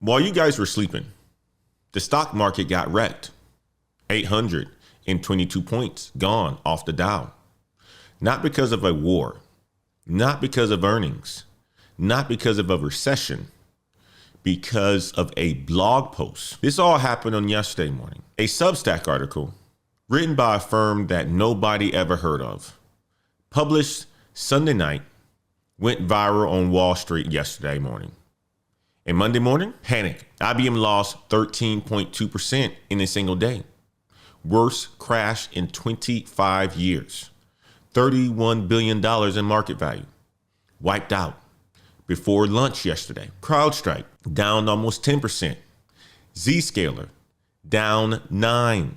While you guys were sleeping, the stock market got wrecked. 822 points gone off the Dow. Not because of a war, not because of earnings, not because of a recession, because of a blog post. This all happened on yesterday morning. A Substack article written by a firm that nobody ever heard of, published Sunday night, went viral on Wall Street yesterday morning. And Monday morning, panic. IBM lost 13.2% in a single day. Worst crash in 25 years. $31 billion in market value. Wiped out. Before lunch yesterday, CrowdStrike down almost 10%. Zscaler down 9%.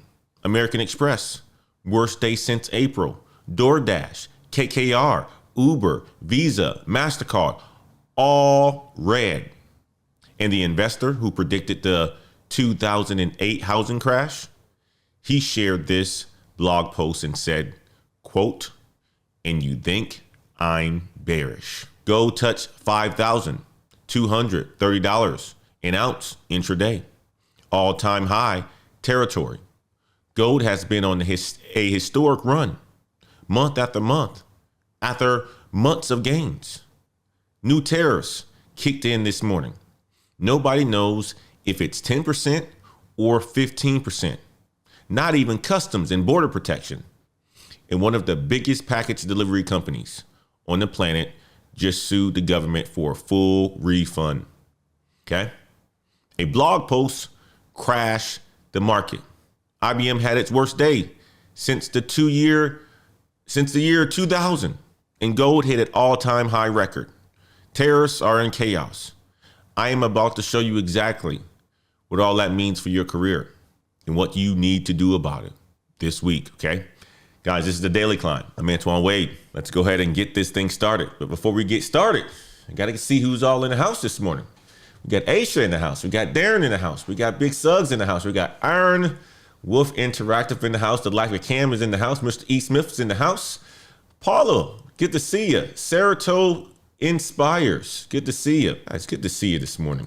American Express, worst day since April. DoorDash, KKR, Uber, Visa, MasterCard, all red. And the investor who predicted the 2008 housing crash, he shared this blog post and said, quote, "And you think I'm bearish. Gold touched $5,230 an ounce intraday. All-time high territory. Gold has been on a historic run, month after month, after months of gains. New tariffs kicked in this morning. Nobody knows if it's 10% or 15%. Not even customs and border protection. And one of the biggest package delivery companies on the planet just sued the government for a full refund." Okay? A blog post crashed the market. IBM had its worst day since the year 2000, and gold hit an all-time high record. Tariffs are in chaos. I am about to show you exactly what all that means for your career and what you need to do about it this week, okay? Guys, this is the Daily Climb. I'm Antoine Wade. Let's go ahead and get this thing started. But before we get started, I got to see who's all in the house this morning. We got Aisha in the house. We got Darren in the house. We got Big Suggs in the house. We got Iron Wolf Interactive in the house. The Life of Cam is in the house. Mr. E. Smith's in the house. Paula, good to see you. Sarato Inspires, good to see you. It's good to see you this morning.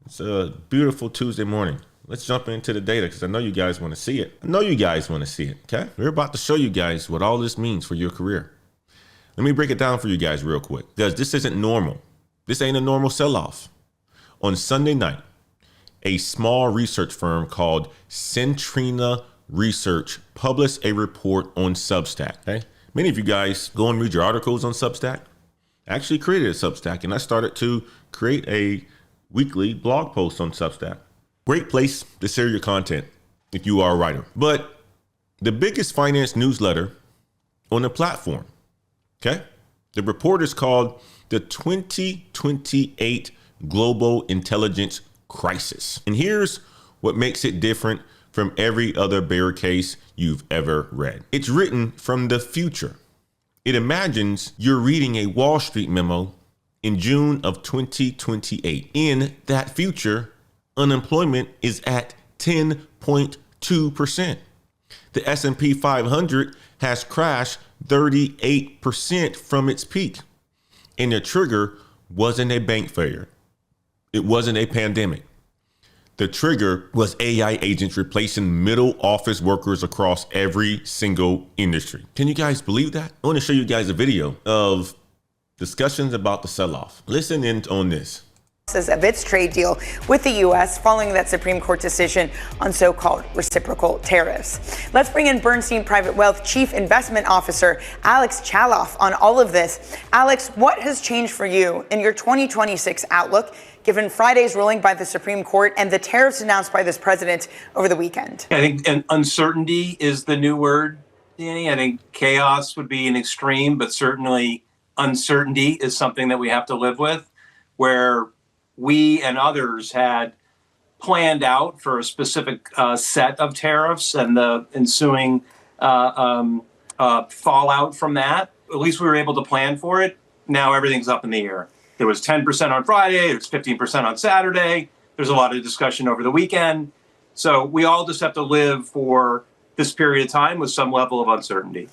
It's a beautiful Tuesday morning. Let's jump into the data because I know you guys want to see it. Okay? We're about to show you guys what all this means for your career. Let me break it down for you guys real quick because this isn't normal. This ain't a normal sell-off. On Sunday night, a small research firm called Centrina Research published a report on Substack. Okay? Many of you guys go and read your articles on Substack. I actually created a Substack and I started to create a weekly blog post on Substack. Great place to share your content if you are a writer. But the biggest finance newsletter on the platform, okay? The report is called the 2028 Global Intelligence Crisis. And here's what makes it different from every other bear case you've ever read. It's written from the future. It imagines you're reading a Wall Street memo in June of 2028. In that future, unemployment is at 10.2%. The S&P 500 has crashed 38% from its peak. And the trigger wasn't a bank failure. It wasn't a pandemic. The trigger was AI agents replacing middle office workers across every single industry. Can you guys believe that? I want to show you guys a video of discussions about the sell-off. Listen in on this. Of its trade deal with the U.S. following that Supreme Court decision on so-called reciprocal tariffs. Let's bring in Bernstein Private Wealth Chief Investment Officer Alex Chaloff on all of this. Alex, what has changed for you in your 2026 outlook, given Friday's ruling by the Supreme Court and the tariffs announced by this president over the weekend? I think uncertainty is the new word, Danny. I think chaos would be an extreme, but certainly uncertainty is something that we have to live with, where we and others had planned out for a specific set of tariffs and the ensuing fallout from that. At least we were able to plan for it. Now everything's up in the air. There was 10% on Friday. There's 15% on Saturday. There's a lot of discussion over the weekend. So we all just have to live for this period of time with some level of uncertainty.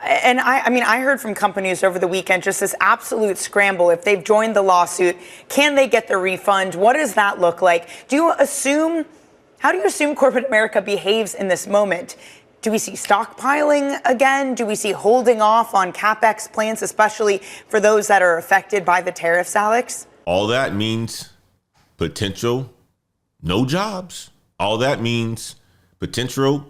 And I mean, I heard from companies over the weekend, just this absolute scramble. If they've joined the lawsuit, can they get the refund? What does that look like? How do you assume corporate America behaves in this moment? Do we see stockpiling again? Do we see holding off on CapEx plans, especially for those that are affected by the tariffs, Alex? All that means potential no jobs. All that means potential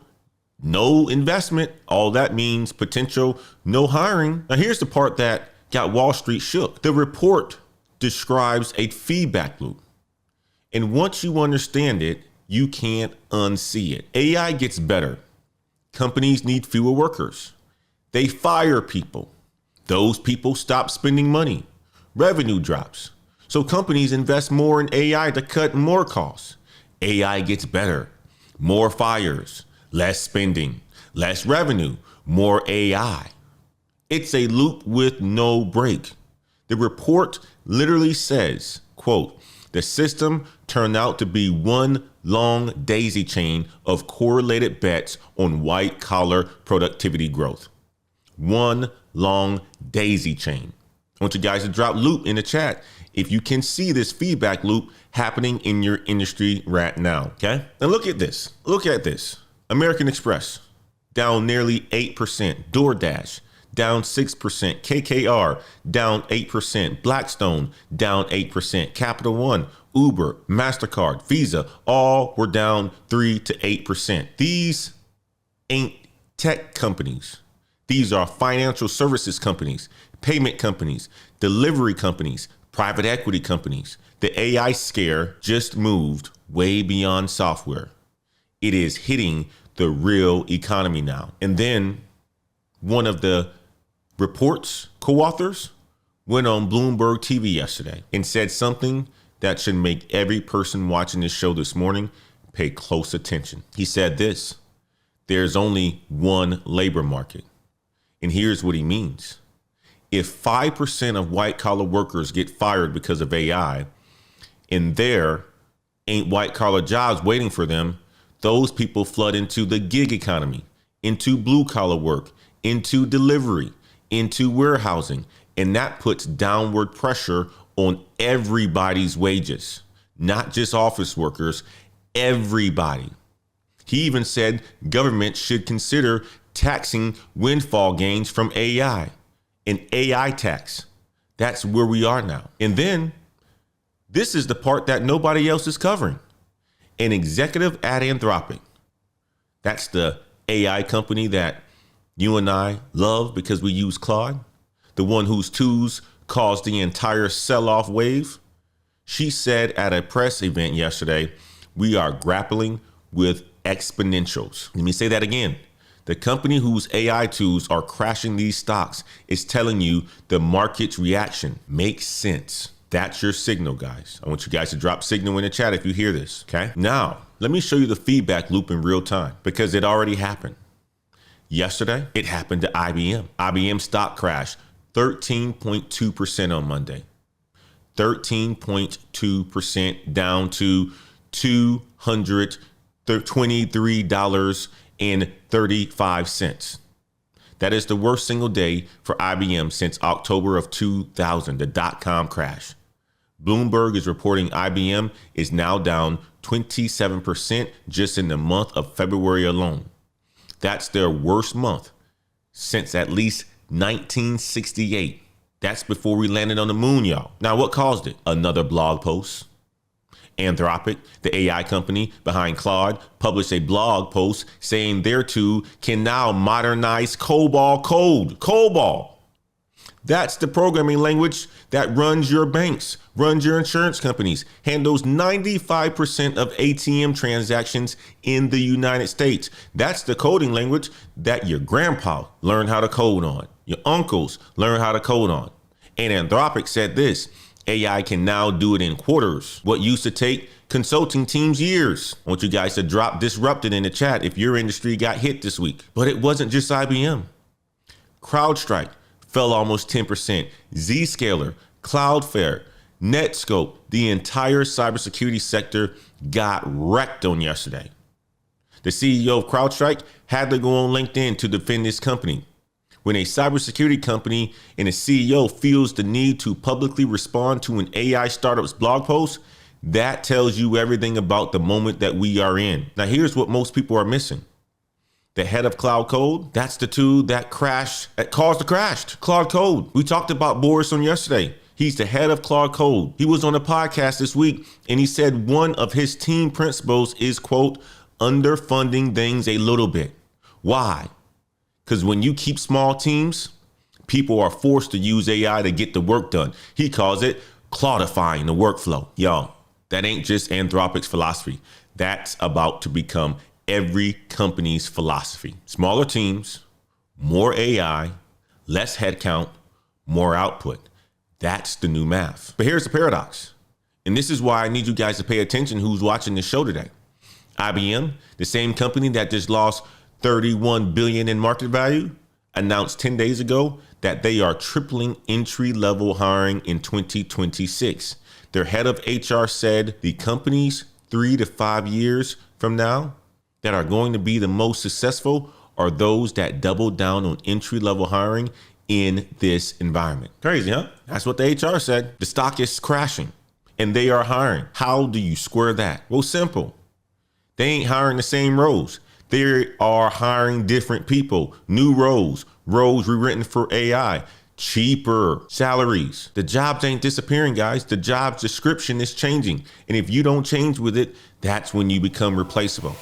no investment. All that means potential no hiring. Now, here's the part that got Wall Street shook. The report describes a feedback loop. And once you understand it, you can't unsee it. AI gets better. Companies need fewer workers. They fire people. Those people stop spending money. Revenue drops. So companies invest more in AI to cut more costs. AI gets better. More fires, less spending, less revenue, more AI. It's a loop with no break. The report literally says, quote, the system turned out to be one long daisy chain of correlated bets on white collar productivity growth. One long daisy chain. I want you guys to drop loop in the chat if you can see this feedback loop happening in your industry right now. Okay. Now look at this. Look at this. American Express down nearly 8%. DoorDash down 6%. KKR down 8%. Blackstone down 8%. Capital One, Uber, MasterCard, Visa, all were down 3 to 8%. These ain't tech companies. These are financial services companies, payment companies, delivery companies, private equity companies. The AI scare just moved way beyond software. It is hitting the real economy now. And then one of the report's co-authors went on Bloomberg TV yesterday and said something that should make every person watching this show this morning pay close attention. He said this: there's only one labor market. And here's what he means. If 5% of white collar workers get fired because of AI and there ain't white collar jobs waiting for them, those people flood into the gig economy, into blue collar work, into delivery, into warehousing. And that puts downward pressure on everybody's wages, not just office workers, everybody. He even said government should consider taxing windfall gains from AI, an AI tax. That's where we are now. And then this is the part that nobody else is covering. An executive at Anthropic. That's the AI company that you and I love because we use Claude, the one whose tools caused the entire sell-off wave. She said at a press event yesterday, we are grappling with exponentials. Let me say that again. The company whose AI tools are crashing these stocks is telling you the market's reaction makes sense. That's your signal, guys. I want you guys to drop signal in the chat if you hear this, okay? Now, let me show you the feedback loop in real time because it already happened. Yesterday, it happened to IBM. IBM stock crashed 13.2% on Monday. 13.2% down to $223.35. That is the worst single day for IBM since October of 2000, the dot-com crash. Bloomberg is reporting IBM is now down 27% just in the month of February alone. That's their worst month since at least 1968. That's before we landed on the moon, y'all. Now, what caused it? Another blog post. Anthropic, the AI company behind Claude, published a blog post saying their tool can now modernize COBOL code. COBOL. That's the programming language that runs your banks, runs your insurance companies, handles 95% of ATM transactions in the United States. That's the coding language that your grandpa learned how to code on, your uncles learned how to code on. And Anthropic said this: AI can now do it in quarters. What used to take consulting teams years. I want you guys to drop disrupted in the chat if your industry got hit this week. But it wasn't just IBM. CrowdStrike fell almost 10%. Zscaler, Cloudflare, Netscope, the entire cybersecurity sector got wrecked on yesterday. The CEO of CrowdStrike had to go on LinkedIn to defend his company. When a cybersecurity company and a CEO feels the need to publicly respond to an AI startup's blog post, that tells you everything about the moment that we are in. Now, here's what most people are missing. The head of Cloud, that's the tool that caused the crash. Claude. We talked about Boris on yesterday. He's the head of Claude. He was on a podcast this week, and he said one of his team principles is, quote, underfunding things a little bit. Why? Because when you keep small teams, people are forced to use AI to get the work done. He calls it cloudifying the workflow. Y'all, that ain't just Anthropic's philosophy. That's about to become every company's philosophy. Smaller teams, more AI, less headcount, more output. That's the new math. But here's the paradox. And this is why I need you guys to pay attention who's watching this show today. IBM, the same company that just lost $31 billion in market value, announced 10 days ago that they are tripling entry-level hiring in 2026. Their head of HR said the companies 3 to 5 years from now that are going to be the most successful are those that double down on entry-level hiring in this environment. Crazy, huh? That's what the HR said. The stock is crashing and they are hiring. How do you square that? Well, simple. They ain't hiring the same roles. They are hiring different people, new roles rewritten for AI, cheaper salaries. The jobs ain't disappearing, guys. The job description is changing. And if you don't change with it, that's when you become replaceable.